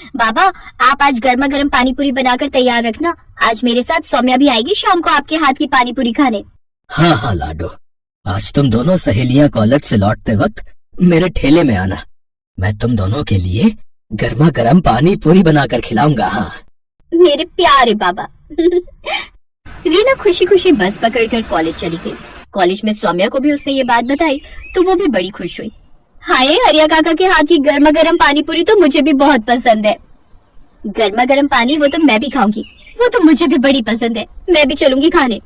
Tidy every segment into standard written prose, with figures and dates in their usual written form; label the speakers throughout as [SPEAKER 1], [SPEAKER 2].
[SPEAKER 1] बाबा, आप आज गर्मा गर्म पानी पूरी बनाकर तैयार रखना। आज मेरे साथ सौम्या भी आएगी शाम को आपके हाथ की पानी पूरी खाने।
[SPEAKER 2] हाँ हाँ लाडो, आज तुम दोनों सहेलियां कॉलेज से लौटते वक्त मेरे ठेले में आना। मैं तुम दोनों के लिए गर्मा गर्म पानी पूरी बनाकर खिलाऊंगा। हाँ
[SPEAKER 1] मेरे प्यारे बाबा। रीना खुशी खुशी बस पकड़कर कॉलेज चली गई। कॉलेज में सौम्या को भी उसने ये बात बताई तो वो भी बड़ी खुश हुई। हाय, हरिया काका के हाथ की गर्मा गर्म पानी पूरी तो मुझे भी बहुत पसंद है। गर्मा गर्म पानी वो तो मैं भी खाऊंगी, वो तो मुझे भी बड़ी पसंद है। मैं भी चलूंगी खाने।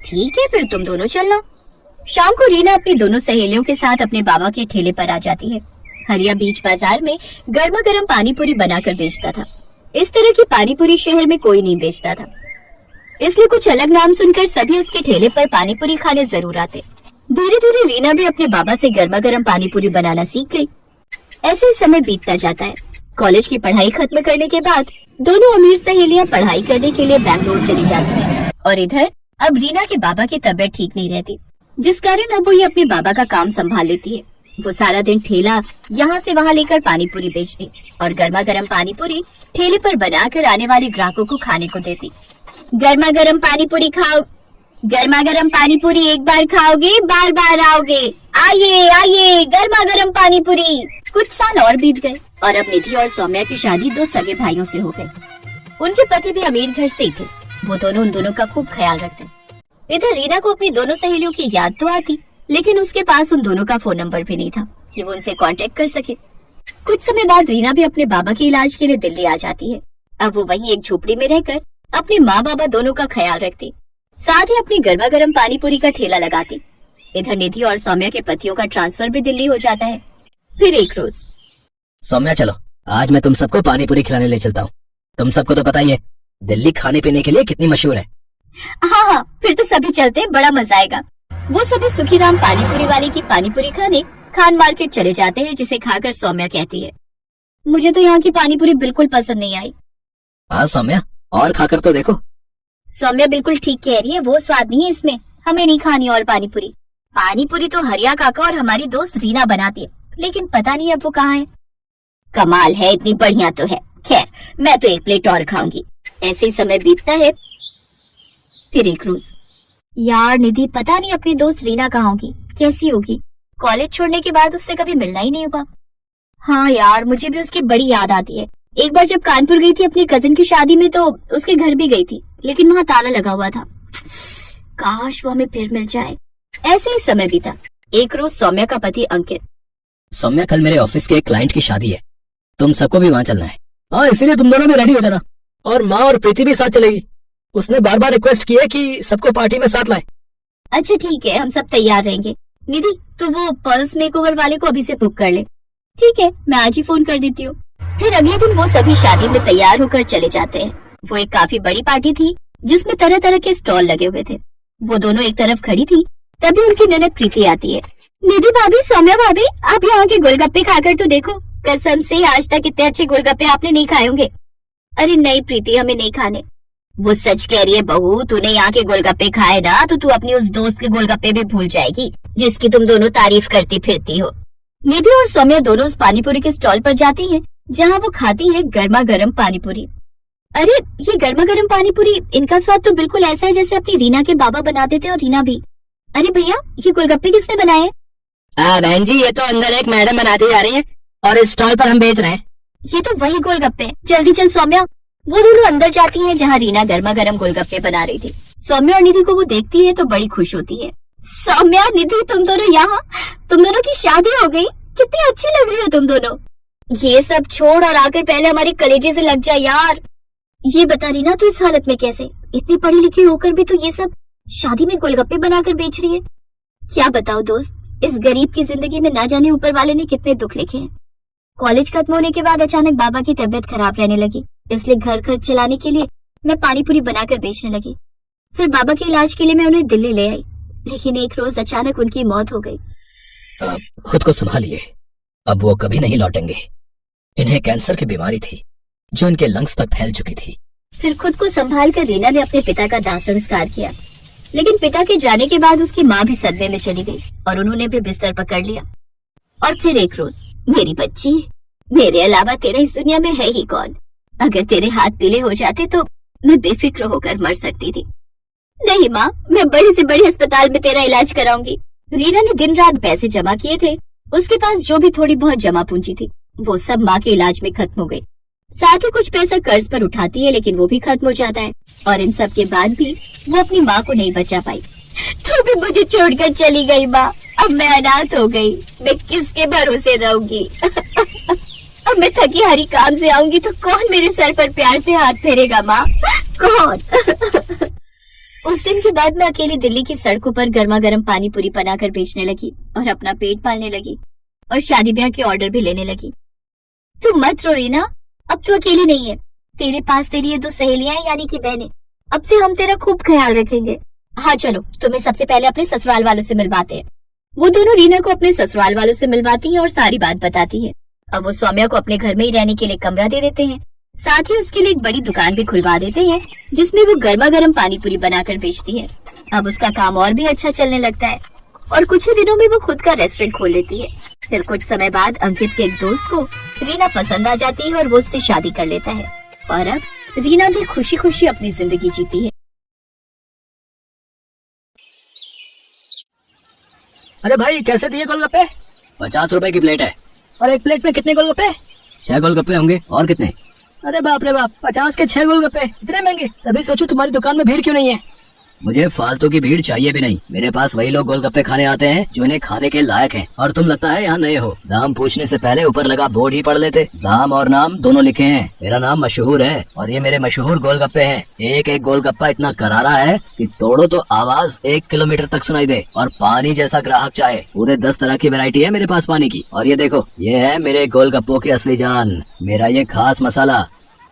[SPEAKER 1] ठीक है, फिर तुम दोनों चलना। शाम को रीना अपनी दोनों सहेलियों के साथ अपने बाबा के ठेले पर आ जाती है। हरिया बीच बाजार में गर्मा गर्म पानी पूरी बनाकर बेचता था। इस तरह की पानी पूरी शहर में कोई नहीं बेचता था, इसलिए कुछ अलग नाम सुनकर सभी उसके ठेले पर पानी पूरी खाने जरूर आते। धीरे धीरे रीना भी अपने बाबा से गर्मा गर्म पानी पूरी बनाना सीख गई। ऐसे ही समय बीतता जाता है। कॉलेज की पढ़ाई खत्म करने के बाद दोनों अमीर सहेलियां पढ़ाई करने के लिए बैंगलोर चली जाती हैं और इधर अब रीना के बाबा की तबीयत ठीक नहीं रहती, जिस कारण अब वो ये अपने बाबा का काम संभाल लेती है। वो सारा दिन ठेला यहाँ से वहाँ लेकर पानी पूरी बेचती और गर्मा गर्म पानी पूरी ठेले पर बनाकर आने वाले ग्राहकों को खाने को देती। गर्मा गर्म पानी पूरी खाओ, गर्मा गर्म पानी पूरी एक बार खाओगे बार बार आओगे। आइए आइए, गर्मा गर्म पानी पूरी। कुछ साल और बीत गए और अब निधि और सौम्या की शादी दो सगे भाइयों से हो गई। उनके पति भी अमीर घर से ही थे। वो दोनों उन दोनों का खूब ख्याल रखते। इधर रीना को अपनी दोनों सहेलियों की याद तो आती, लेकिन उसके पास उन दोनों का फोन नंबर भी नहीं था कि वो उनसे कांटेक्ट कर सके। कुछ समय बाद रीना भी अपने बाबा के इलाज के लिए दिल्ली आ जाती है। अब वो वहीं एक झोपड़ी में रहकर अपने माँ बाबा दोनों का ख्याल रखती, साथ ही अपनी गर्मा गर्म पानी पूरी का ठेला लगाती। इधर निधि और सौम्या के पतियों का ट्रांसफर भी दिल्ली हो जाता है। फिर एक रोज,
[SPEAKER 2] सौम्या चलो, आज मैं तुम सबको पानी पूरी खिलाने ले चलता हूँ। तुम सबको तो पता ही है दिल्ली खाने पीने के लिए कितनी मशहूर है।
[SPEAKER 1] हाँ हाँ, फिर तो सभी चलते, बड़ा मजा आएगा। वो सभी सुखीराम पानी पूरी वाले की पानी पूरी खाने खान मार्केट चले जाते हैं, जिसे खाकर सौम्या कहती है, मुझे तो यहाँ की पानी पूरी बिल्कुल पसंद नहीं आई।
[SPEAKER 2] हाँ सौम्या, और खाकर तो देखो।
[SPEAKER 1] सौम्या बिल्कुल ठीक कह रही है, वो स्वाद नहीं है इसमें, हमें नहीं खानी और पानी पूरी। पानी पूरी तो हरिया काका और हमारी दोस्त रीना बनाती है, लेकिन पता नहीं अब वो कहाँ है। कमाल है, इतनी बढ़िया तो है। खैर, मैं तो एक प्लेट और खाऊंगी। ऐसे ही समय बीतता है। फिर एक रोज, यार निधि पता नहीं अपनी दोस्त रीना कहाँ होगी, कैसी होगी। कॉलेज छोड़ने के बाद उससे कभी मिलना ही नहीं हुआ। हाँ यार, मुझे भी उसकी बड़ी याद आती है। एक बार जब कानपुर गई थी अपनी कजिन की शादी में तो उसके घर भी गई थी, लेकिन वहाँ ताला लगा हुआ था। काश वो हमें फिर मिल जाए। ऐसे ही समय बीता। एक रोज सौम्या का पति अंकित,
[SPEAKER 2] सौम्या कल मेरे ऑफिस के एक क्लाइंट की शादी है, तुम सबको भी वहाँ चलना है। हाँ, इसीलिए तुम दोनों भी रेडी हो जाना। और माँ और प्रीति भी साथ चलेगी। उसने बार बार रिक्वेस्ट की है कि सबको पार्टी में साथ लाए।
[SPEAKER 1] अच्छा ठीक है, हम सब तैयार रहेंगे। निधि तो वो पल्स मेकओवर वाले को अभी से बुक कर ले। ठीक है, मैं आज ही फोन कर देती हूँ। फिर अगले दिन वो सभी शादी में तैयार होकर चले जाते हैं। वो एक काफी बड़ी पार्टी थी जिसमें तरह तरह के स्टॉल लगे हुए थे। वो दोनों एक तरफ खड़ी थी, तभी उनकी ननद प्रीति आती है। निधि भाभी, सौम्या भाभी, आप यहाँ के गोलगप्पे खाकर तो देखो। कसम से आज तक इतने अच्छे गोलगप्पे आपने नहीं खाए होंगे। अरे नहीं प्रीति, हमें नहीं खाने। वो सच कह रही है बहू, तूने यहाँ के गोलगप्पे खाए ना तो तू अपनी उस दोस्त के गोलगप्पे भी भूल जाएगी जिसकी तुम दोनों तारीफ करती फिरती हो। निधि और सौम्या दोनों उस पानी पूरी के स्टॉल पर जाती हैं, जहाँ वो खाती है गर्मा गर्म पानी पूरी। अरे ये गर्मा गर्म पानी पूरी, इनका स्वाद तो बिल्कुल ऐसा है जैसे अपनी रीना के बाबा बनाते थे और रीना भी। अरे भैया, ये गोलगप्पे किसने बनाए?
[SPEAKER 2] बहन जी, ये तो अंदर एक मैडम बनाती जा रही है और इस स्टॉल पर हम बेच रहे हैं।
[SPEAKER 1] ये तो वही गोलगप्पे हैं। जल्दी चल सौम्या। वो दोनों अंदर जाती हैं जहाँ रीना गर्मा गर्म गोलगप्पे बना रही थी। सौम्या और निधि को वो देखती है तो बड़ी खुश होती है। सौम्या, निधि, तुम दोनों यहाँ, तुम दोनों की शादी हो गई, कितनी अच्छी लग रही हो तुम दोनों। ये सब छोड़ और आकर पहले हमारे कलेजे से लग जा यार। ये बता रीना, तू इस हालत में कैसे? इतनी पढ़ी लिखी होकर भी तो ये सब शादी में गोलगप्पे बनाकर बेच रही है। क्या बताओ दोस्त, इस गरीब की जिंदगी में ना जाने ऊपर वाले ने कितने दुख लिखे हैं। कॉलेज खत्म होने के बाद अचानक बाबा की तबीयत खराब रहने लगी, इसलिए घर खर्च चलाने के लिए मैं पानी पूरी बनाकर बेचने लगी। फिर बाबा के इलाज के लिए मैं उन्हें दिल्ली ले आई, लेकिन एक रोज अचानक उनकी मौत हो गई।
[SPEAKER 2] खुद को संभालिए, अब वो कभी नहीं लौटेंगे। इन्हें कैंसर की बीमारी थी जो इनके लंग्स तक फैल चुकी थी।
[SPEAKER 1] फिर खुद को संभाल कर रीना ने अपने पिता का दाह संस्कार किया, लेकिन पिता के जाने के बाद उसकी माँ भी सदमे में चली गई और उन्होंने भी बिस्तर पकड़ लिया। और फिर एक रोज, मेरी बच्ची, मेरे अलावा तेरा इस दुनिया में है ही कौन? अगर तेरे हाथ पीले हो जाते तो मैं बेफिक्र होकर मर सकती थी। नहीं माँ, मैं बड़े से बड़े अस्पताल में तेरा इलाज कराऊंगी। रीना ने दिन रात पैसे जमा किए थे। उसके पास जो भी थोड़ी बहुत जमा पूंजी थी वो सब माँ के इलाज में खत्म हो गई। साथ ही कुछ पैसा कर्ज पर उठाती है लेकिन वो भी खत्म हो जाता है। और इन सब के बाद भी वो अपनी माँ को नहीं बचा पाई। तू भी मुझे छोड़कर चली गई माँ। अब मैं अनाथ हो गई। मैं किसके भरोसे रहूंगी? अब मैं थकी हारी काम से आऊंगी तो कौन मेरे सर पर प्यार से हाथ फेरेगा माँ? कौन? उस दिन के बाद मैं अकेली दिल्ली की सड़कों पर गर्मा गर्म पानी पूरी बनाकर बेचने लगी और अपना पेट पालने लगी और शादी ब्याह के ऑर्डर भी लेने लगी। तू मत रो रीना, अब तू अकेली नहीं है। तेरे पास तेरी ये दो सहेलियां हैं यानी कि बहनें। अब से हम तेरा खूब ख्याल रखेंगे। हाँ चलो, तुम्हें सबसे पहले अपने ससुराल वालों से मिलवाते हैं। वो दोनों रीना को अपने ससुराल वालों से मिलवाती हैं और सारी बात बताती हैं। अब वो सौम्या को अपने घर में ही रहने के लिए कमरा दे देते हैं। साथ ही उसके लिए एक बड़ी दुकान भी खुलवा देते हैं जिसमें वो गर्मा गर्म पानी पूरी बनाकर बेचती है। अब उसका काम और भी अच्छा चलने लगता है और कुछ ही दिनों में वो खुद का रेस्टोरेंट खोल लेती है। फिर कुछ समय बाद अंकित के एक दोस्त को रीना पसंद आ जाती है और वो उससे शादी कर लेता है और अब रीना भी खुशी खुशी अपनी जिंदगी जीती है।
[SPEAKER 2] अरे भाई कैसे दिए गोलगप्पे? 50 रुपए की प्लेट है। और एक प्लेट में कितने गोलगप्पे? 6 गोलगप्पे होंगे। और कितने? अरे बाप रे बाप, 50 के 6 गोलगप्पे इतने महंगे। तभी सोचो तुम्हारी दुकान में भीड़ क्यों नहीं है। मुझे फालतू की भीड़ चाहिए भी नहीं। मेरे पास वही लोग गोलगप्पे खाने आते हैं जो इन्हें खाने के लायक हैं। और तुम लगता है यहाँ नए हो। दाम पूछने से पहले ऊपर लगा बोर्ड ही पढ़ लेते। दाम और नाम दोनों लिखे हैं। मेरा नाम मशहूर है और ये मेरे मशहूर गोलगप्पे हैं। एक एक गोलगप्पा इतना करारा है कि तोड़ो तो आवाज 1 किलोमीटर तक सुनाई दे। और पानी जैसा ग्राहक चाहे। पूरे 10 तरह की वैरायटी है मेरे पास पानी की। और ये देखो, ये है मेरे गोलगप्पों की असली जान, मेरा ये खास मसाला।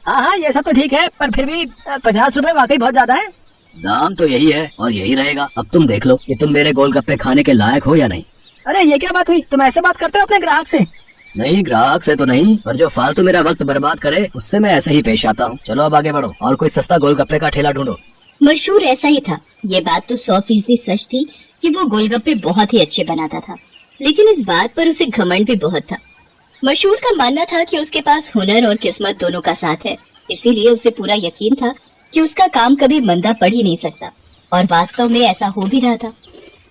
[SPEAKER 2] हाँ ये सब तो ठीक है, पर फिर भी 50 रुपए वाकई बहुत ज्यादा है। दाम तो यही है और यही रहेगा। अब तुम देख लो कि तुम मेरे गोलगप्पे खाने के लायक हो या नहीं। अरे ये क्या बात हुई? तुम ऐसे बात करते हो अपने ग्राहक से? नहीं, ग्राहक से तो नहीं, पर जो फालतू मेरा वक्त बर्बाद करे उससे मैं ऐसे ही पेश आता हूँ। चलो अब आगे बढ़ो और कोई सस्ता गोलगप्पे का ठेला ढूंढो।
[SPEAKER 1] मशहूर ऐसा ही था। ये बात तो 100% सच थी कि वो गोलगप्पे बहुत ही अच्छे बनाता था, लेकिन इस बात पर उसे घमंड भी बहुत था। मशहूर का मानना था कि उसके पास हुनर और किस्मत दोनों का साथ है, इसीलिए उसे पूरा यकीन था कि उसका काम कभी मंदा पड़ ही नहीं सकता। और वास्तव में ऐसा हो भी रहा था।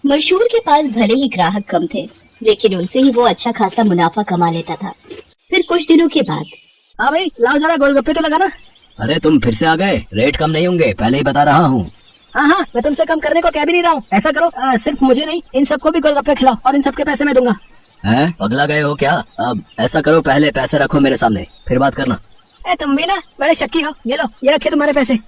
[SPEAKER 1] मशहूर के पास भले ही ग्राहक कम थे, लेकिन उनसे ही वो अच्छा खासा मुनाफा कमा लेता था। फिर कुछ दिनों के बाद,
[SPEAKER 2] हाँ भाई लाओ जरा गोलगप्पे तो लगाना। अरे तुम फिर से आ गए? रेट कम नहीं होंगे, पहले ही बता रहा हूँ। हाँ मैं तुमसे कम करने को कह भी नहीं रहा हूँ। ऐसा करो, सिर्फ मुझे नहीं इन सबको भी गोलगप्पे खिलाओ और इन सबके पैसे मैं दूंगा। हैं, पगला गए हो क्या? अब ऐसा करो, पहले पैसे रखो मेरे सामने, फिर बात करना। तुम भी ना बड़े शक्की हो। ये लो, ये रखे तुम्हारे पैसे।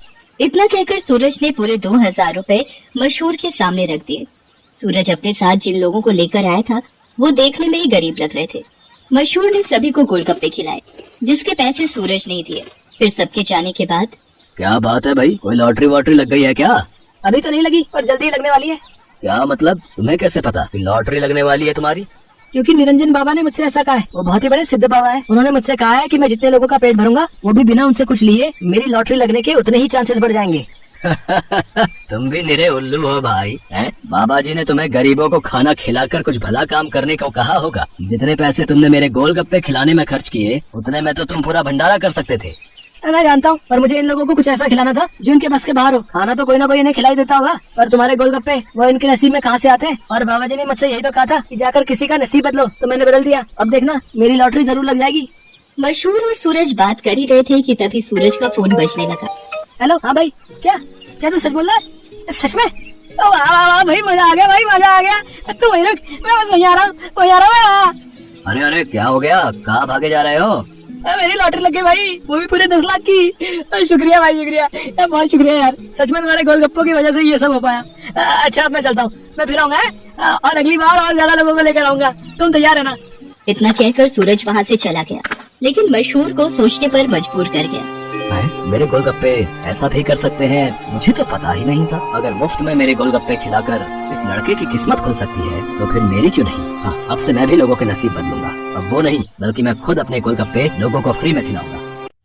[SPEAKER 1] इतना कहकर सूरज ने पूरे 2000 रुपए मशहूर के सामने रख दिए। सूरज अपने साथ जिन लोगों को लेकर आया था वो देखने में ही गरीब लग रहे थे। मशहूर ने सभी को गोलगप्पे खिलाए जिसके पैसे सूरज ने दिए। फिर सबके जाने के बाद,
[SPEAKER 2] क्या बात है भाई, कोई लॉटरी वॉटरी लग गई है क्या? अभी तो नहीं लगी पर जल्दी लगने वाली है। क्या मतलब? तुम्हें कैसे पता कि लॉटरी लगने वाली है तुम्हारी? क्योंकि निरंजन बाबा ने मुझसे ऐसा कहा है। वो बहुत ही बड़े सिद्ध बाबा है। उन्होंने मुझसे कहा है कि मैं जितने लोगों का पेट भरूंगा वो भी बिना उनसे कुछ लिए, मेरी लॉटरी लगने के उतने ही चांसेस बढ़ जाएंगे। तुम भी निरे उल्लू हो भाई, हैं? बाबा जी ने तुम्हें गरीबों को खाना खिलाकर कुछ भला काम करने को कहा होगा। जितने पैसे तुमने मेरे गोलगप्पे खिलाने में खर्च किए उतने में तो तुम पूरा भंडारा कर सकते थे। मैं जानता हूँ, पर मुझे इन लोगों को कुछ ऐसा खिलाना था जो इनके बस के बाहर हो। खाना तो कोई ना कोई इन्हें खिलाई देता होगा, पर तुम्हारे गोलगप्पे वो इनके नसीब में कहाँ से आते हैं? और बाबा जी ने मुझसे यही तो कहा था कि जाकर किसी का नसीब बदलो, तो मैंने बदल दिया। अब देखना मेरी लॉटरी जरूर लग जाएगी।
[SPEAKER 1] मशहूर और सूरज बात कर ही रहे थे कि तभी सूरज का फोन बजने लगा।
[SPEAKER 2] हेलो, हाँ भाई, क्या तू सच बोल रहा है? सच में? वाह भाई, मजा आ गया भाई, मजा आ गया। तू वही रुक, मैं बस वही आ रहा हूँ। अरे क्या हो गया? कहाँ भागे जा रहे हो? मेरी लॉटरी लग गई भाई, वो भी पूरे 10 लाख की। शुक्रिया भाई, शुक्रिया, बहुत शुक्रिया यार। सच में तुम्हारे गोलगप्पों की वजह से ये सब हो पाया। अच्छा अब मैं चलता हूँ, मैं फिर आऊंगा और अगली बार और ज्यादा लोगों को लेकर आऊंगा। तुम तैयार है ना?
[SPEAKER 1] इतना कहकर सूरज वहाँ से चला गया, लेकिन मशहूर को सोचने पर मजबूर कर गया।
[SPEAKER 2] मेरे गोलगप्पे ऐसा भी कर सकते हैं, मुझे तो पता ही नहीं था। अगर मुफ्त में मेरे गोलगप्पे खिलाकर इस लड़के की किस्मत खुल सकती है तो फिर मेरी क्यों नहीं? हाँ, अब से मैं भी लोगों के नसीब बदलूंगा। अब वो नहीं, बल्कि मैं खुद अपने गोलगप्पे लोगों को फ्री में खिलाऊंगा।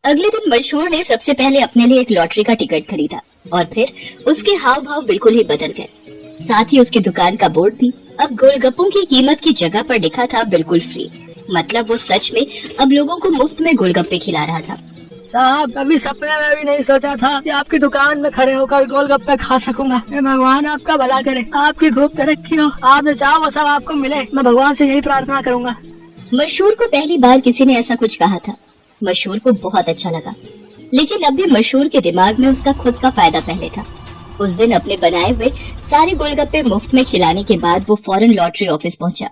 [SPEAKER 1] अगले दिन मशहूर ने सबसे पहले अपने लिए एक लॉटरी का टिकट खरीदा और फिर उसके हाव भाव बिल्कुल ही बदल गए। साथ ही उसकी दुकान का बोर्ड भी अब गोलगप्पों की कीमत की जगह पर लिखा था बिल्कुल फ्री। मतलब वो सच में अब लोगों को मुफ्त में गोलगप्पे खिला रहा था।
[SPEAKER 2] साहब कभी सपने में भी नहीं सोचा था कि आपकी दुकान में खड़े होकर गोलगप्पे खा सकूंगा। मैं भगवान आपका भला करे, आपकी खूब तरक्की हो, आप जो चाहो वो सब आपको मिले। मैं भगवान से यही प्रार्थना करूंगा।
[SPEAKER 1] मशहूर को पहली बार किसी ने ऐसा कुछ कहा था। मशहूर को बहुत अच्छा लगा, लेकिन अब भी मशहूर के दिमाग में उसका खुद का फायदा पहले था। उस दिन अपने बनाए हुए सारे गोलगप्पे मुफ्त में खिलाने के बाद वो फौरन लॉटरी ऑफिस पहुंचा।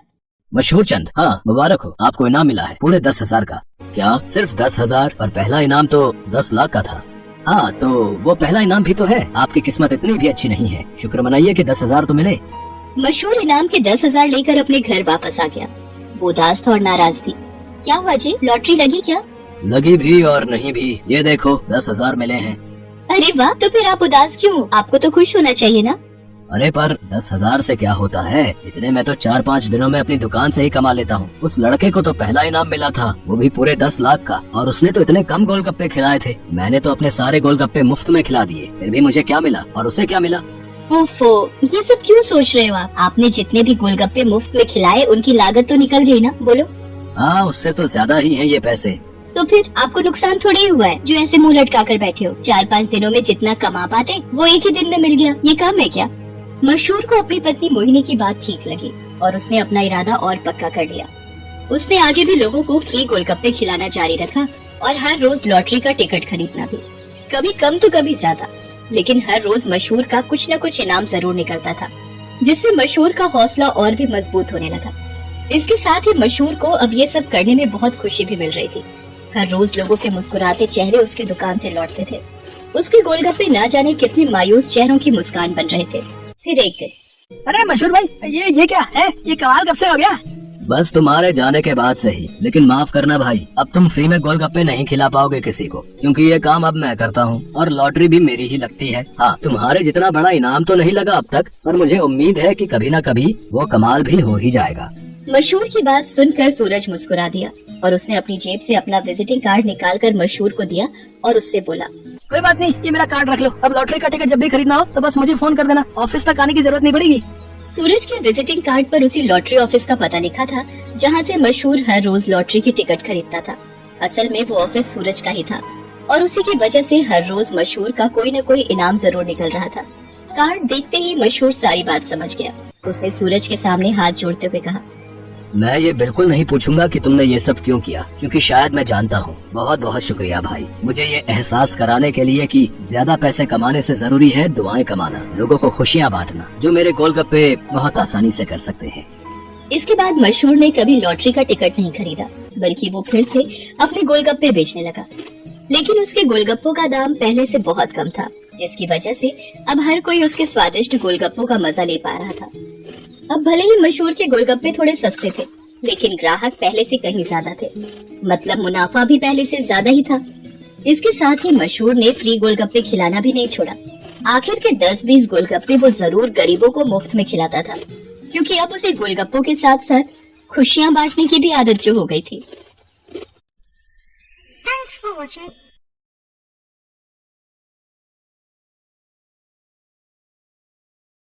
[SPEAKER 2] मशहूर चंद, हाँ मुबारक हो, आपको इनाम मिला है पूरे 10,000 का। क्या सिर्फ 10,000? और पहला इनाम तो 10 लाख का था। हाँ तो वो पहला इनाम भी तो है। आपकी किस्मत इतनी भी अच्छी नहीं है, शुक्र मनाइए कि 10,000 तो मिले।
[SPEAKER 1] मशहूर इनाम के 10,000 लेकर अपने घर वापस आ गया। वो उदास था और नाराज भी। क्या हुआ जी, लॉटरी लगी क्या?
[SPEAKER 2] लगी भी और नहीं भी, ये देखो 10,000 मिले हैं।
[SPEAKER 1] अरे वाह, तो फिर आप उदास क्यों? आपको तो खुश होना चाहिए ना।
[SPEAKER 2] अरे पर 10,000 से क्या होता है, इतने में तो 4-5 दिनों में अपनी दुकान से ही कमा लेता हूँ। उस लड़के को तो पहला इनाम मिला था, वो भी पूरे 10 लाख का, और उसने तो इतने कम गोलगप्पे खिलाए थे। मैंने तो अपने सारे गोलगप्पे मुफ्त में खिला दिए, फिर भी मुझे क्या मिला और उसे क्या मिला?
[SPEAKER 1] ओफो, ये सब क्यों सोच रहे हो आप? आपने जितने भी गोलगप्पे मुफ्त में खिलाए उनकी लागत तो निकल गई ना, बोलो।
[SPEAKER 2] हाँ उससे तो ज्यादा ही है ये पैसे।
[SPEAKER 1] तो फिर आपको नुकसान थोड़ी ही हुआ है जो ऐसे मुंह लटका कर बैठे हो। 4-5 दिनों में जितना कमा पाते वो एक ही दिन में मिल गया, ये कम है क्या? मशहूर को अपनी पत्नी मोहिनी की बात ठीक लगी और उसने अपना इरादा और पक्का कर लिया। उसने आगे भी लोगों को फ्री गोलगप्पे खिलाना जारी रखा और हर रोज लॉटरी का टिकट खरीदना भी, कभी कम तो कभी ज्यादा, लेकिन हर रोज मशहूर का कुछ न कुछ इनाम जरूर निकलता था, जिससे मशहूर का हौसला और भी मजबूत होने लगा। इसके साथ ही मशहूर को अब ये सब करने में बहुत खुशी भी मिल रही थी। हर रोज लोगों के मुस्कुराते चेहरे उसकी दुकान से लौटते थे। उसके गोलगप्पे ना जाने कितने मायूस चेहरों की मुस्कान बन रहे थे। फिर एक दिन,
[SPEAKER 2] अरे मशहूर भाई, ये क्या है? ये कमाल कब से हो गया? बस तुम्हारे जाने के बाद से ही। लेकिन माफ करना भाई, अब तुम फ्री में गोलगप्पे नहीं खिला पाओगे किसी को, क्योंकि ये काम अब मैं करता हूँ और लॉटरी भी मेरी ही लगती है। हाँ तुम्हारे जितना बड़ा इनाम तो नहीं लगा अब तक, पर मुझे उम्मीद है कि कभी न कभी वो कमाल भी हो ही जाएगा।
[SPEAKER 1] मशहूर की बात सुनकर सूरज मुस्कुरा दिया और उसने अपनी जेब से अपना विजिटिंग कार्ड निकालकर मशहूर को दिया और उससे बोला,
[SPEAKER 2] कोई बात नहीं, ये मेरा कार्ड रख लो। अब लॉटरी का टिकट जब भी खरीदना हो तो बस मुझे फोन कर देना, ऑफिस तक आने की जरूरत नहीं पड़ेगी।
[SPEAKER 1] सूरज के विजिटिंग कार्ड पर उसी लॉटरी ऑफिस का पता लिखा था जहाँ से मशहूर हर रोज लॉटरी की टिकट खरीदता था। असल में वो ऑफिस सूरज का ही था और उसी की वजह से हर रोज मशहूर का कोई न कोई इनाम जरूर निकल रहा था। कार्ड देखते ही मशहूर सारी बात समझ गया। उसने सूरज के सामने हाथ जोड़ते हुए कहा,
[SPEAKER 2] मैं ये बिल्कुल नहीं पूछूंगा कि तुमने ये सब क्यों किया, क्योंकि शायद मैं जानता हूँ। बहुत बहुत शुक्रिया भाई, मुझे ये एहसास कराने के लिए कि ज्यादा पैसे कमाने से जरूरी है दुआएं कमाना, लोगों को खुशियाँ बांटना, जो मेरे गोलगप्पे बहुत आसानी से कर सकते हैं।
[SPEAKER 1] इसके बाद मशहूर ने कभी लॉटरी का टिकट नहीं खरीदा, बल्कि वो फिर से अपने गोलगप्पे बेचने लगा। लेकिन उसके गोलगप्पों का दाम पहले से बहुत कम था, जिसकी वजह से अब हर कोई उसके स्वादिष्ट गोलगप्पों का मजा ले पा रहा था। अब भले ही मशहूर के गोलगप्पे थोड़े सस्ते थे, लेकिन ग्राहक पहले से कहीं ज्यादा थे, मतलब मुनाफा भी पहले से ज्यादा ही था। इसके साथ ही मशहूर ने फ्री गोलगप्पे खिलाना भी नहीं छोड़ा। आखिर के 10-20 गोलगप्पे वो जरूर गरीबों को मुफ्त में खिलाता था, क्योंकि अब उसे गोलगप्पों के साथ साथ खुशियाँ बांटने की भी आदत जो हो गई थी।
[SPEAKER 3] Thanks for watching.